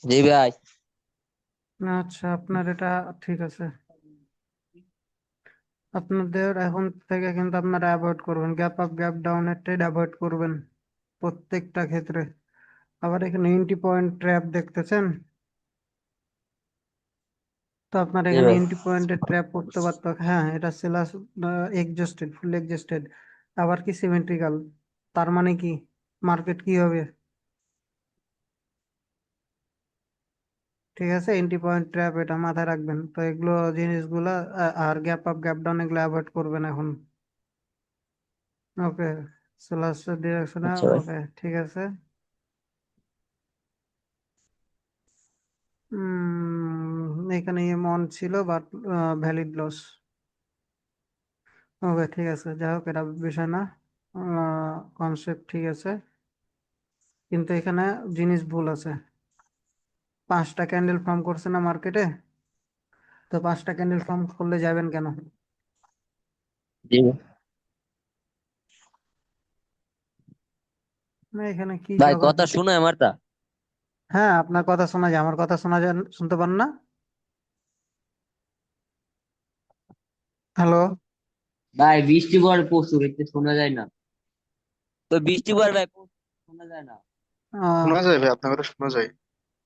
জি ভাই। আচ্ছা, আপনার এটা ঠিক আছে। আপনাদের এখন থেকে কিন্তু আপনারা অ্যাভয়েড করবেন, গ্যাপ আপ গ্যাপ ডাউনের ট্রেড অ্যাভয়েড করবেন প্রত্যেকটা ক্ষেত্রে। আবার এখানে এন্ট্রি পয়েন্ট ট্র্যাপ দেখতেছেন, তো আপনার জি এখানে ভাই। এন্ট্রি পয়েন্টের ট্র্যাপ করতে পারতো। হ্যাঁ, এটা সেলাস এক্সজস্টেড, ফুল এক্সজস্টেড। আবার কি সিমেট্রিক্যাল, তার মানে কি মার্কেট কি হবে? ঠিক আছে, এন্ট্রি পয়েন্ট ট্র্যাপ এটা মাথায় রাখবেন। তো এগুলো জিনিসগুলা আর গ্যাপ আপ গ্যাপ ডাউন এগুলো অ্যাভয়েড করবেন এখন। ওকে, সেলাস ডিরেকশনে। আচ্ছা ভাই। ওকে, ঠিক আছে। এখানে এমন ছিল বাট ভ্যালিড লস। ওকে, ঠিক আছে, যাই হোক এটা বিষয় না। কনসেপ্ট ঠিক আছে, কিন্তু এখানে জিনিস ভুল আছে। 5টা ক্যান্ডেল ফর্ম করছে না মার্কেটে? তো 5টা ক্যান্ডেল ফর্ম করলে যাবেন কেন? জি ভাই। না, এখানে কি ভাই জগৎ। কথা শুনে আমারটা। হ্যাঁ, আপনার কথা শোনা যায়, আমার কথা শোনা যায়, শুনতে পান না? হ্যালো। ভাই বৃষ্টি পড়ে প্রচুর, একটু শোনা যায় না। তো বৃষ্টি পড়ে ভাই প্রচুর, শোনা যায় না। আহ, শোনা যায় ভাই, আপনার কথা শোনা যায়।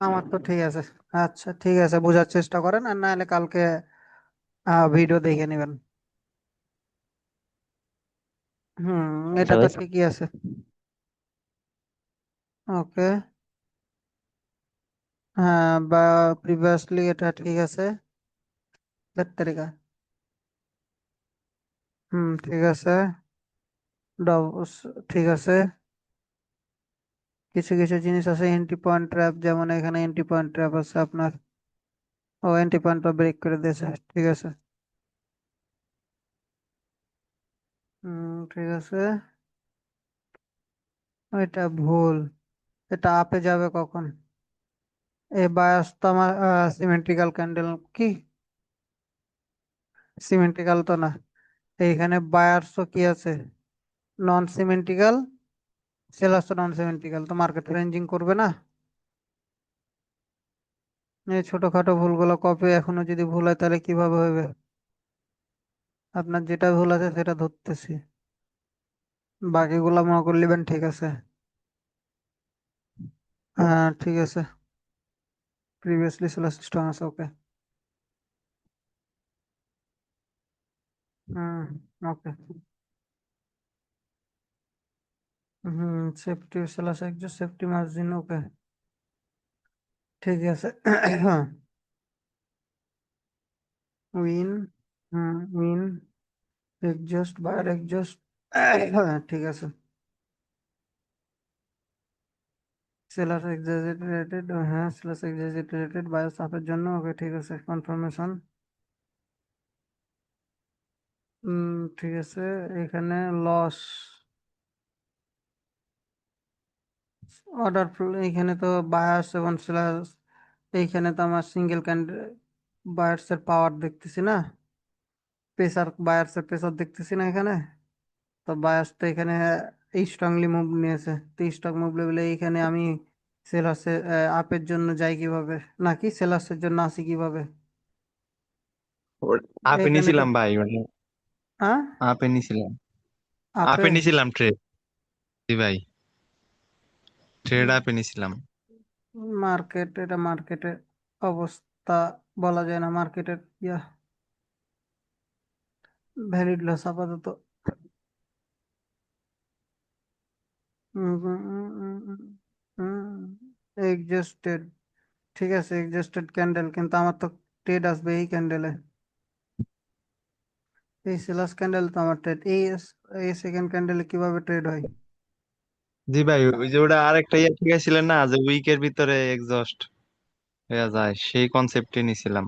আমার তো ঠিক আছে। আচ্ছা, ঠিক আছে, বোঝার চেষ্টা করেন, আর না হলে কালকে ভিডিও দেখে নেবেন। আচ্ছা এটা তো ভাই। ঠিকই আছে। ওকে। হ্যাঁ, বা প্রিভিয়াসলি এটা ঠিক আছে। 4 তারিখা। ঠিক আছে। ঠিক আছে। কিছু কিছু জিনিস আছে এন্ট্রি পয়েন্ট ট্র্যাপ, যেমন এখানে এন্ট্রি পয়েন্ট ট্র্যাপ আছে আপনার। ও, এন্ট্রি পয়েন্টটা ব্রেক করে দিয়েছে, ঠিক আছে। ঠিক আছে। এটা ভুল। এটা আপে যাবে কখন? এই বায়াস তো আমার সিমেন্ট্রিক্যাল ক্যান্ডেল কি? সিমেন্ট্রিক্যাল তো না। এইখানে বায়ার্সও কি আছে? নন সিমেন্ট্রিক্যাল। সেলার্স তো নন সিমেন্ট্রিক্যাল, তো মার্কেট রেঞ্জিং করবে না। এই ছোটখাটো ভুলগুলো কপি এখনো যদি ভুল হয় তাহলে কিভাবে হবে? আপনার যেটা ভুল আছে সেটা ধরতেছি, বাকিগুলো মনে করে নেবেন, ঠিক আছে। হ্যাঁ, ঠিক আছে। প্রিভিয়াসলি সেলার স্ট্রং আছে, okay. Hmm. Okay. Safety seller একটু সেফটি মার্জিন, ওকে। ঠিক আছে। Win. Win. Exhaust buyer exhaust. হ্যাঁ, ঠিক আছে। সেলার এক্সাজারেটেড, হ্যাঁ সেলার এক্সাজারেটেড বায়ার সাপের জন্য, ওকে, ঠিক আছে, কনফার্মেশন। ঠিক আছে। এখানে লস অর্ডার, এইখানে তো বায়ার্স এবং সেলার্স, এইখানে তো আমার সিঙ্গেল ক্যান্ডেল বায়ার্স এর পাওয়ার দেখতেছি না, প্রেসার বায়ার্স এর প্রেসার দেখতেছি না এখানে। তো বায়ার্স তো এখানে স্ট্রংলি মুভ নিয়েছে, তো স্ট্রং মুভ লেভেলে এইখানে আমি সেলার্সে আপের জন্য যাই কিভাবে, নাকি সেলার্সের জন্য আসি কিভাবে? আপে এইখানে তো নিছিলাম ভাই, মানে হ্যাঁ, আপে নিছিলাম। আপে আপে নিছিলাম ট্রেড। জি ভাই, ট্রেড আপে নিছিলাম। মার্কেট, এটা মার্কেটের অবস্থা বলা যায় না, মার্কেটের ভ্যালিড লস আপাতত। এক্সজস্টেড, ঠিক আছে, এক্সজস্টেড ক্যান্ডেল, কিন্তু আমার তো ট্রেড আসবে এই ক্যান্ডেলে। এই সেলাস ক্যান্ডেল তো আমার ট্রেড, এই সেকেন্ড ক্যান্ডেলে কিভাবে ট্রেড হয়? জি ভাই, ওই যে ওটা আরেকটা ইয়ে শিখাইছিলেন না, যে উইকের ভিতরে এক্সস্ট হয়ে যায়, সেই কনসেপ্টে নিছিলাম।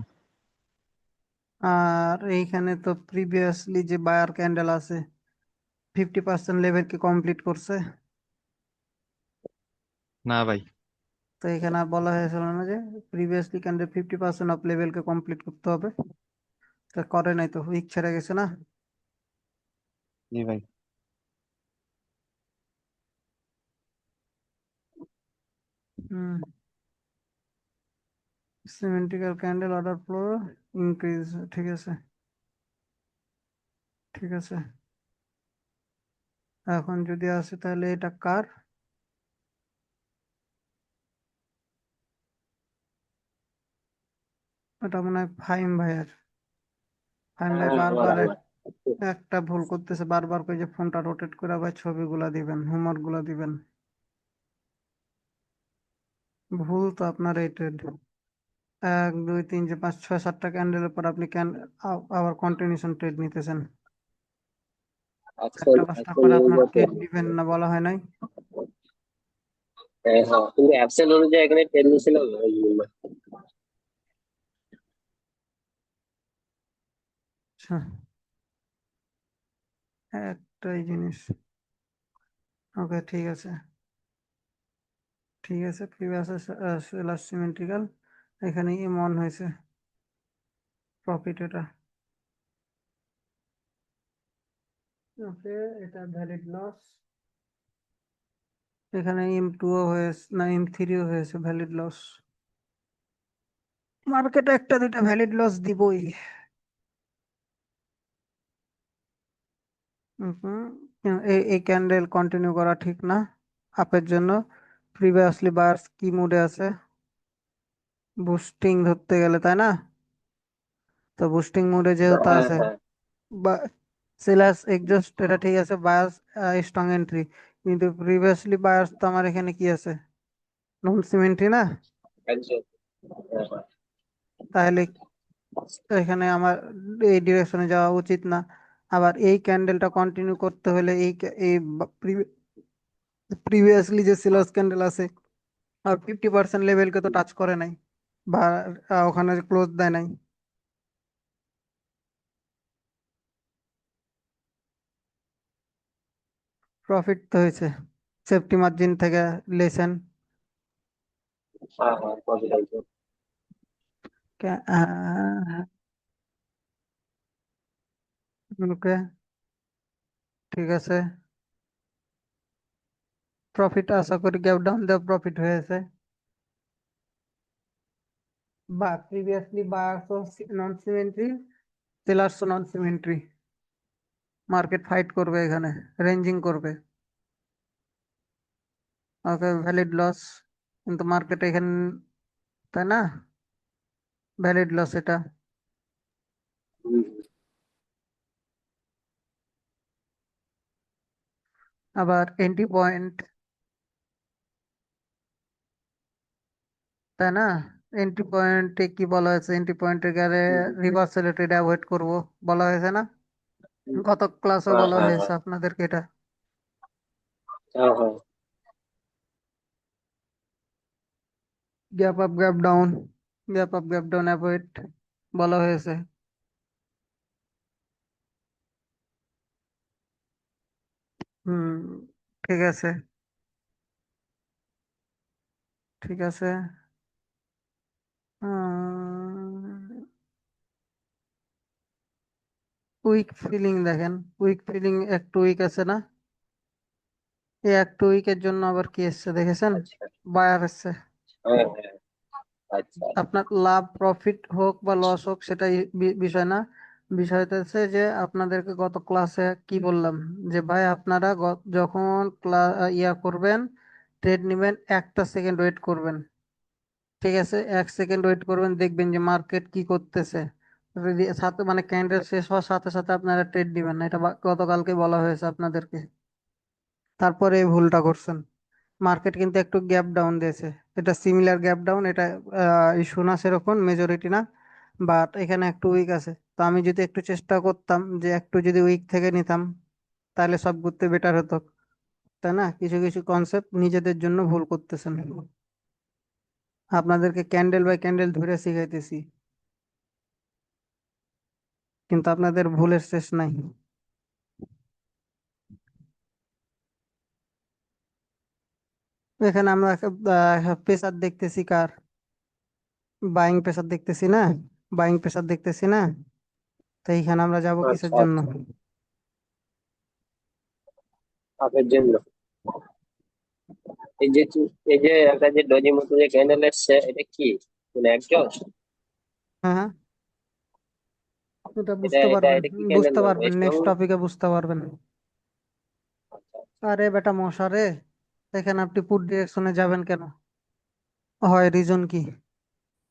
আর এইখানে তো প্রিভিয়াসলি যে বায়ার ক্যান্ডেল আছে 50% লেভেলকে কমপ্লিট করছে। না ভাই। তো এখানে আর বলা হয়েছিল না যে প্রিভিয়াসলি ক্যান্ডেল 50% অফ লেভেলকে কমপ্লিট করতে হবে? তা করে নাই, তো উইক ছেড়ে গেছে না। জি ভাই। হুম সিমেন্টিক্যাল ক্যান্ডেল অর্ডার ফ্লো ইনক্রিজ, ঠিক আছে ঠিক আছে। এখন যদি আসে তাহলে এটা কার? এটা মনে হয় ফাহিম ভাইয়ের। ফাহিম ভাই হ্যাঁ বারবার আমার একটা ভুল করতেছে, বারবার কই যে ফোনটা রোটেট করে আবার ছবিগুলা দিবেন, হোমওয়ার্ক গুলা দিবেন। ভুল তো আপনার এই ট্রেড, 1 2 3 4 5 6 7টা ক্যান্ডেলের পর আপনি আবার কন্টিনিউশন ট্রেড নিতেছেন। অ্যাপসেল 4টা 5টা অ্যাপসেল করে আপনার অনুযায়ী ট্রেড দিবেন না বলা হয় নাই? হ্যাঁ হ্যাঁ, কিন্তু অ্যাপসেল অনুযায়ী এখানে ট্রেন নিয়েছিলাম ওই জন্য। আচ্ছা, একটাই জিনিস। ওকে, ঠিক আছে ঠিক আছে। প্রিভিয়াস সেলার সিমেন্ট্রিক্যাল, এখানে মন হয়েছে প্রফিট এটা। ওকে, এটা ভ্যালিড লস। এখানে M2ও হয়েছে না, M3ও হয়েছে ভ্যালিড লস। মার্কেটে একটা দুইটা ভ্যালিড লস দিবই। হুম, এই ক্যান্ডেল কন্টিনিউ করা ঠিক না আপের জন্য। প্রিভিয়াসলি বায়ার্স কি মুডে আছে? বুস্টিং ধরতে গেলে, তাই না? তো বুস্টিং মুডে যেহেতু হ্যাঁ আছে, হ্যাঁ বা সেলার্স এক্সস্ট, এটা ঠিক আছে, বায়ার্স স্ট্রং এন্ট্রি। কিন্তু প্রিভিয়াসলি বায়ার্স তো আমার এখানে কি আছে? নন সিমেন্ট্রি না? একদম। হ্যাঁ, হ্যাঁ। তাহলে এখানে আমার এই ডিরেকশনে যাওয়া উচিত না। আবার এই ক্যান্ডেলটা কন্টিনিউ করতে হলে এই প্রিভিয়াসলি যে সেলার্স ক্যান্ডেল আছে আর 50% লেভেলকে তো টাচ করে নাই, বা ওখানে ক্লোজ দেয় নাই। প্রফিট তো হয়েছে, সেফটি মার্জিন থেকে লেসেন। হ্যাঁ হ্যাঁ, প্রফিট হয়েছে। ওকে, ঠিক আছে। প্রফিট আশা করি গ্যাপ ডাউন দেওয়া প্রফিট হয়েছে, বা প্রিভিয়াসলি বায়ার্স নন সিমেন্ট্রি, সেলার্স নন সিমেন্ট্রি। মার্কেট ফাইট করবে এখানে, রেঞ্জিং করবে। ওকে, ভ্যালিড লস, কিন্তু মার্কেট এখানে, তাই না? ভ্যালিড লস এটা। হুম, আবার এন্ট্রি পয়েন্ট, তাই না? এন্ট্রি পয়েন্টে কি বলা হয়েছে? এন্ট্রি পয়েন্টে গেলে হুম, রিভার্সাল ট্রেড অ্যাভয়েড করব বলা হয়েছে না? হুম। গত ক্লাসে হ্যাঁ বলা হ্যাঁ হয়েছে হ্যাঁ আপনাদেরকে এটা। হ্যাঁ হ্যাঁ। Gap up gap down, gap up gap down avoid বলা হয়েছে। হুম, ঠিক আছে ঠিক আছে। উইক ফিলিং দেখেন, উইক ফিলিং একটু উইক আছে না? এই একটু উইকের জন্য আবার কি এসছে দেখেছেন? আচ্ছা। বায়ার এসছে। হ্যাঁ হ্যাঁ। আচ্ছা। আপনার লাভ প্রফিট হোক বা লস হোক সেটাই বিষয় না। বিষয় হচ্ছে যে আপনাদেরকে গত ক্লাসে কি বললাম, যে ভাই আপনারা যখন ইয়া করবেন, ট্রেড নিবেন, 1টা সেকেন্ড ওয়েট করবেন। ঠিক আছে, 1 সেকেন্ড ওয়েট করবেন, দেখবেন যে মার্কেট কি করতেছে। সাথে মানে ক্যান্ডেল শেষ হওয়ার সাথে সাথে আপনারা ট্রেড দিবেন না, এটা গতকালকে বলা হয়েছে আপনাদেরকে। তারপরে এই ভুলটা করছেন। মার্কেট কিন্তু একটু গ্যাপ ডাউন দিয়েছে, এটা সিমিলার গ্যাপ ডাউন, এটা ইস্যু না সেরকম, মেজরিটি না। বাট এখানে একটু উইক আছে, তো আমি যদি একটু চেষ্টা করতাম যে একটু যদি উইক থেকে নিতাম, তাহলে সব ঘুরতে বেটার হতো, তাই না? কিছু কিছু কনসেপ্ট নিজেদের জন্য ভুল করতেছেন। আপনাদেরকে ক্যান্ডেল বাই ক্যান্ডেল ধরে শিখাইতেছি, কিন্তু আপনাদের ভুলের শেষ নাই। এখানে আমরা প্রেসার দেখতেছি কার? বাইং প্রেসার দেখতেছি না? বাইং প্রেসার দেখতেছি না? তো এইখানে আমরা যাব কিসের আচ্ছা জন্য? আচ্ছা, আপনার জন্য। এই যে একটা যে ডজি মতো যে ক্যান্ডেল এসছে, এটা কি? মানে একজস্ট। হ্যাঁ হ্যাঁ, এটা এটা বুঝতে এটা পারবেন, এটা কি ক্যান্ডেল বুঝতে বলবো, পারবেন, স্ট্রং? নেক্সট টপিকে বুঝতে পারবেন। আচ্ছা। আরে বেটা মশা রে, এখানে আপনি পুট ডিরেকশনে যাবেন কেন? হয় রিজন কি?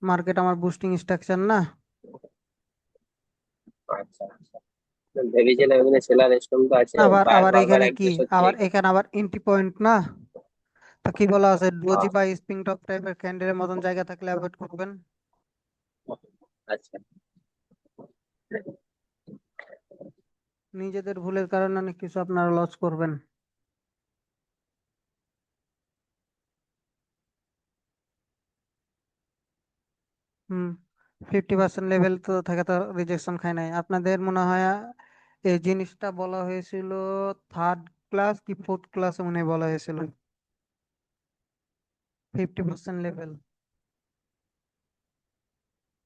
মার্কেট আমার বুস্টিং স্ট্রাকচার না? আচ্ছা আচ্ছা, ভেবেছিলাম এখানে সেলার স্ট্রং তো আছে, আবার বায়ার আবার বারবার এখানে কি, অ্যাডজাস্ট হচ্ছে আবার এখানে। এখানে আবার এন্ট্রি পয়েন্ট না? তো কি বলা আছে, ডোজি হ্যাঁ, বা স্প্রিং টপ টাইপের ক্যান্ডেলের মতন জায়গা থাকলে অ্যাভয়েড করবেন। আচ্ছা। নিজেদের ভুলের কারণে অনেক কিছু আপনারা লস করবেন। হুম, 50% লেভেল তো থাকে, তো রিজেকশন খায় নাই আপনাদের মনে হয়। এই জিনিসটা বলা হয়েছিল থার্ড ক্লাস কি ফোর্থ ক্লাসে মনে হয় বলা হয়েছিল, 50% level.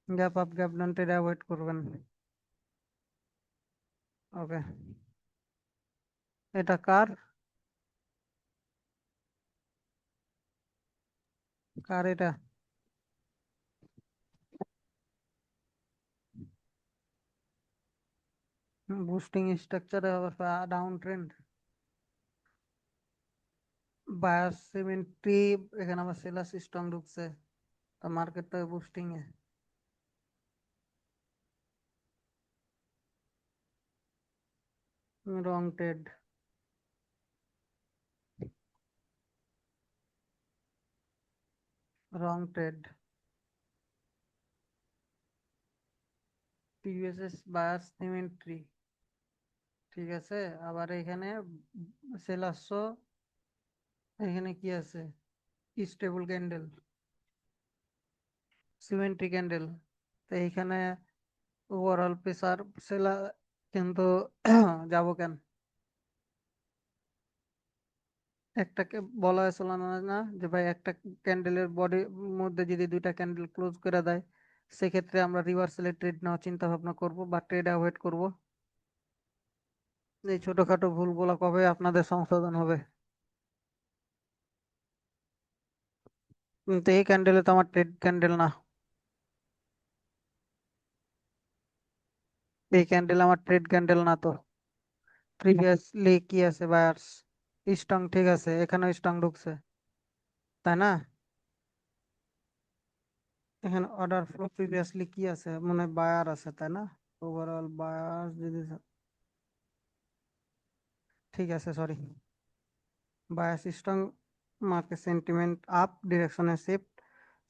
Gap up gap down trade avoid করবেন। ওকে, এটা কার কার এটা? বুস্টিং স্ট্রাকচারে ডাউন ট্রেন্ড, বায়াস সিমেন্ট্রি, এখানে আবার সেলার সিস্টেম ঢুকছে, তো মার্কেট তো বুস্টিং এ। Wrong trade, wrong trade, TVSS bias symmetry, ঠিক আছে। আবার এখানে সেলাসো, এখানে কি আছে, স্টেবল ক্যান্ডেল, সিমেন্ট্রি ক্যান্ডেল। তো এইখানে ওভারঅল প্রেসার সেলা, কিন্তু যাব কেন? একটাকে বলা হয়েছিল না না যে ভাই একটা ক্যান্ডেলের বডির মধ্যে যদি দুইটা ক্যান্ডেল ক্লোজ করে দেয়, সেক্ষেত্রে আমরা রিভার্সালে ট্রেড নেওয়ার চিন্তা ভাবনা করব বা ট্রেড অ্যাভয়েড করব। এই ছোটখাটো ভুলগুলো কবে আপনাদের সংশোধন হবে? কিন্তু এই ক্যান্ডেলে তো আমার ট্রেড ক্যান্ডেল না, এই ক্যান্ডেল আমার ট্রেড ক্যান্ডেল না তো। প্রিভিয়াসলি কি আছে, বায়ার্স স্ট্রং, ঠিক আছে, এখানেও স্ট্রং ঢুকছে, তাই না? এখানে অর্ডার ফ্লো প্রিভিয়াসলি কি আছে, মনে হয় বায়ার আছে, তাই না? ওভারঅল বায়ার যদি, ঠিক আছে sorry, bias strong, market sentiment up, ডিরেকশনে শিফট,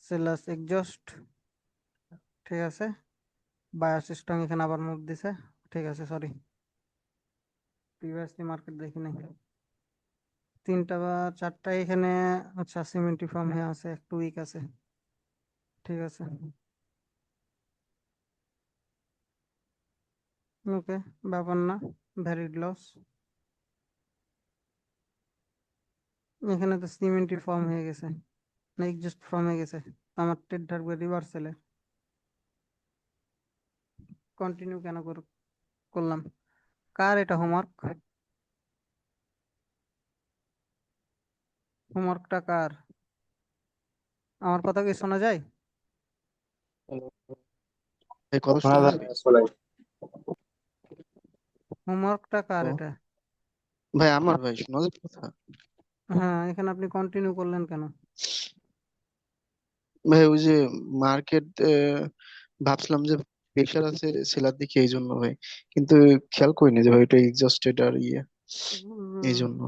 সেলার্স এক্সজস্ট, ঠিক আছে। বায়াস স্ট্রং এখানে আবার মুভ দিছে, ঠিক আছে সরি, প্রিভিয়াসলি মার্কেট দেখি নাই। তিনটা বা চারটা এখানে, আচ্ছা সিমেন্টি ফর্ম হয়ে আছে, একটু উইক আছে, ঠিক আছে। ওকে, ব্যাপার না, ভ্যালিড লস। এখানে তো সিমেন্টি ফর্ম হয়ে গেছে, না এক্সজস্ট ফর্ম হয়ে গেছে, আমার ট্রেড থাকবে রিভার্সালে। কন্টিনিউ কেন করলাম? কার এটা হোমওয়ার্ক? হোমওয়ার্কটা কার? আমার কথা কি শোনা যায়? এই কথা শোনা শোনা যায়। যায়? শোনাই। হোমওয়ার্কটা কার তো এটা? ভাই আমার ভাই শোনা যায় কথা? হ্যাঁ, এখানে আপনি কন্টিনিউ করলেন কেন? ভাই ওই যে মার্কেট, ভাবছিলাম যে প্রেশার আছে সেলার দিকে, এই জন্য ভাই। কিন্তু খেয়াল করিনি যে ভাই এটা এক্সস্টেড আর ইয়ে, এই উম, জন্য।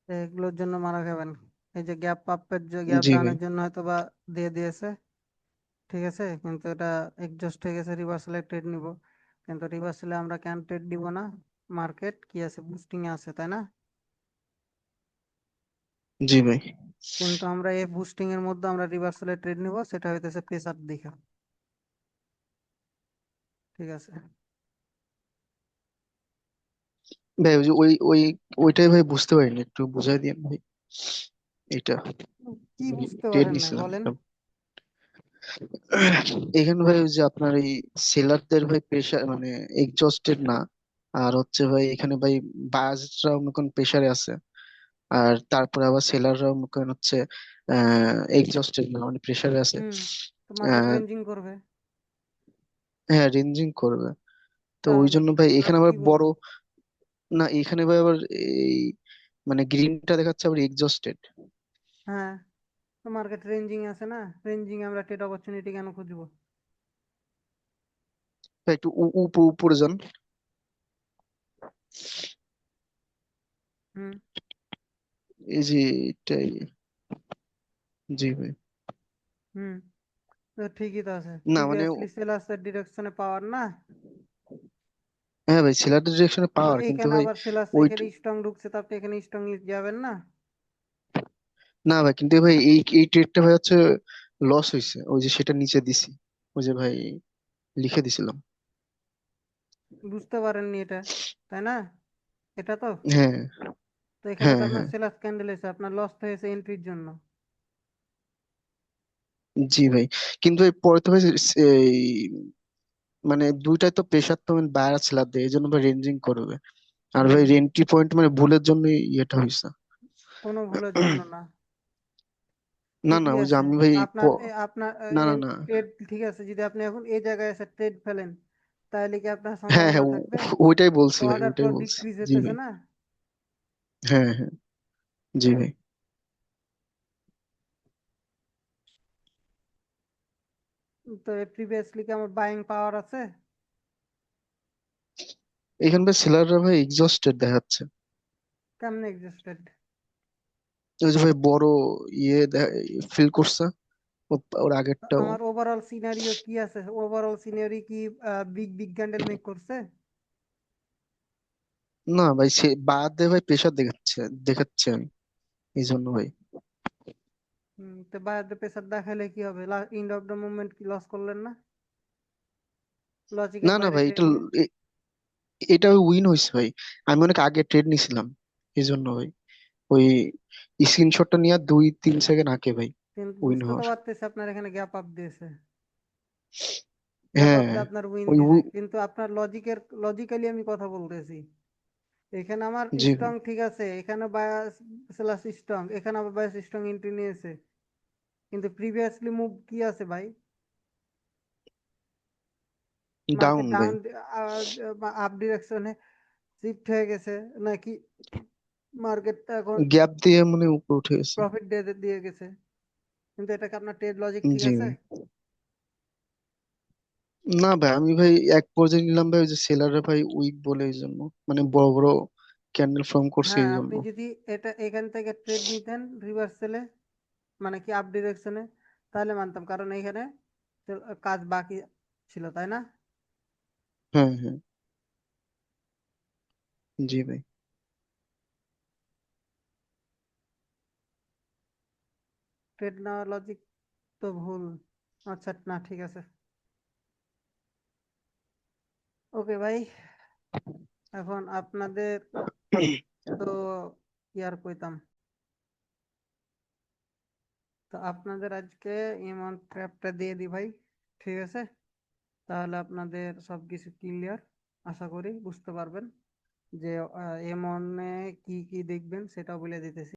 এগুলোর জন্য মারা খাবেন। এই যে গ্যাপ আপের যে গ্যাপ জি ভাই। ডাউনের জন্য হয়তো বা দিয়ে দিয়েছে, ঠিক আছে, কিন্তু এটা এক্সজস্ট হয়ে গেছে, রিভার্সালে ট্রেড নিব। কিন্তু রিভার্সালে আমরা কেন ট্রেড দিব না? মার্কেট কি আছে, বুস্টিং এ আছে, তাই না? জি ভাই। কিন্তু আমরা এই বুস্টিং এর মধ্যে আমরা রিভার্সালে ট্রেড নিব, সেটা হইতেছে প্রেসার দেখা, ঠিক আছে। ভাই ওই যে ওইটাই ভাই বুঝতে পারিনি, একটু বুঝাই দিন ভাই এটা। কি বুঝতে টের পারেন না নিছিলাম বলেন? একটা। এখানে ভাই ওই যে আপনার এই সেলারদের ভাই প্রেশার মানে এক্সস্টেড না, আর হচ্ছে ভাই এখানে ভাই বায়াসরা মনে করেন প্রেশারে আছে। আর তারপরে আবার সেলাররাও মনে করেন হচ্ছে এক্সস্টেড না, মানে প্রেসারে আছে। হুম, তো মার্কেট আহ, রেঞ্জিং করবে। হ্যাঁ, রেঞ্জিং করবে। তো ওই তাহলে জন্য ভাই আর এখানে আবার কি বড়, বলবো? না এখানে ভাই আবার এই মানে গ্রিনটা দেখাচ্ছে আবার এক্সস্টেড। হ্যাঁ, তো মার্কেট রেঞ্জিং আছে না, রেঞ্জিং আমরা ট্রেড অপরচুনিটি কেন খুঁজবো? ভাই একটু উপরে যান। হুম, এই যে এটাই। জি ভাই। হুম, তো ঠিকই তো আছে, না মানে প্রিভিয়াসলি সেলার্সের ডিরেকশনে পাওয়ার না। হ্যাঁ ভাই, সেলার ডিরেকশনে তো পাওয়ার, কিন্তু এইখানে ভাই আবার সেলার্স ওই এখানে স্ট্রং ঢুকছে, তো আপনি এখানে স্ট্রং যাবেন না? না ভাই, কিন্তু ভাই এই ট্রেডটা ভাই হচ্ছে লস হয়েছে, ওই যে সেটা নিচে দিছি, ওই যে ভাই লিখে দিছিলাম। বুঝতে পারেননি এটা, তাই না? এটা তো, হ্যাঁ, তো এখানে হ্যাঁ, তো আপনার হ্যাঁ। সেলার্স ক্যান্ডেল এসে আপনার লস হয়েছে এন্ট্রির জন্য। জি ভাই, কিন্তু এই পরে তো ভাই এই মানে দুইটাই তো প্রেশার তো বায়ার সেলার দেয়, এই জন্য ভাই রেঞ্জিং করবে। আর হুম, ভাই এন্ট্রি পয়েন্ট মানে ভুলের জন্যই ইয়েটা হয়েছে। কোনো ভুলের জন্য না, না না, ঠিকই ওই যে আছে। আমি ভাই আপনার আপনার না না না। ট্রেড ঠিক আছে, যদি আপনি এখন এই জায়গায় এসে ট্রেড ফেলেন তাহলে কি আপনার হ্যাঁ, সম্ভাবনা হ্যাঁ, থাকবে? ওইটাই তো বলছি ভাই, অর্ডার ফ্লো ওইটাই বলছি। ডিক্রিজ জি হতেছে ভাই। না। হ্যাঁ, হ্যাঁ। জি ভাই। তো প্রিভিয়াসলি কি আমার বাইং পাওয়ার আছে? এখান ভাই সেলাররা ভাই এক্সস্টেড দেখাচ্ছে। কেমনে এক্সিস্টেড? ওই যে ভাই বড় ইয়ে ফিল করছে ওর আগেরটাও। আমার ওভারঅল সিনারিও কি আছে? ওভারঅল সিনারি কি বিগ বিগ ক্যান্ডেল মেক করছে? না ভাই, সে বাদ দিয়ে ভাই প্রেশার দেখাচ্ছে, দেখাচ্ছে আমি, এই জন্য ভাই। তো বাইরে প্রেসার দেখালে কি হবে? এন্ড অফ দ্য মুভমেন্ট কি লস করলেন না লজিকের না না বাইরে ভাই, ট্রেড এটা নিয়ে? এটা উইন হয়েছে ভাই। আমি অনেক আগে ট্রেড নিছিলাম, এই জন্য ভাই ওই স্ক্রিনশটটা নিয়ে 2-3 সেকেন্ড আগে ভাই কিন্তু উইন বুঝতে তো হওয়ার। পারতেছি আপনার এখানে গ্যাপ আপ দিয়েছে, গ্যাপ আপ হ্যাঁ, দিয়ে আপনার উইন ওই দিছে, কিন্তু আপনার লজিক্যালি আমি কথা বলতেছি। এখানে আমার জি ভাই। স্ট্রং ঠিক আছে, এখানে বায়াস সেলাস স্ট্রং, এখানে আবার বায়াস স্ট্রং এন্ট্রি নিয়েছে, কিন্তু প্রিভিয়াসলি মুভ কি আছে ভাই? ডাউন মার্কেট ভাই। ডাউন আপ ডিরেকশনে শিফট হয়ে গেছে নাকি মার্কেটটা এখন গ্যাপ দিয়ে মানে উপরে উঠে গেছে। প্রফিট দিয়ে গেছে? কিন্তু এটাকে আপনার ট্রেড লজিক ঠিক জি আছে? ভাই। না ভাই, আমি ভাই এক পর্যায়ে নিলাম ভাই, ওই যে সেলাররা ভাই উইক বলে, এই জন্য মানে বড় বড় ক্যান্ডেল ফর্ম করছে হ্যাঁ, এই জন্য। আপনি যদি এটা এখান থেকে ট্রেড নিতেন রিভার্সালে, মানে কি আপ ডিরেকশনে, তাহলে মানতাম, কারণ এখানে তো কাজ বাকি ছিল, তাই না? হ্যাঁ, হ্যাঁ। জি ভাই। ট্রেড নেওয়ার লজিক তো ভুল। আচ্ছা, না ঠিক আছে, ওকে ভাই। এখন আপনাদের তো কি আর কইতাম, তো আপনাদের আজকে ইমন ট্র্যাপটা দিয়ে দিই ভাই, ঠিক আছে? তাহলে আপনাদের সবকিছু ক্লিয়ার, আশা করি বুঝতে পারবেন যে এমনে কি কি দেখবেন সেটাও বলে দিতেছি।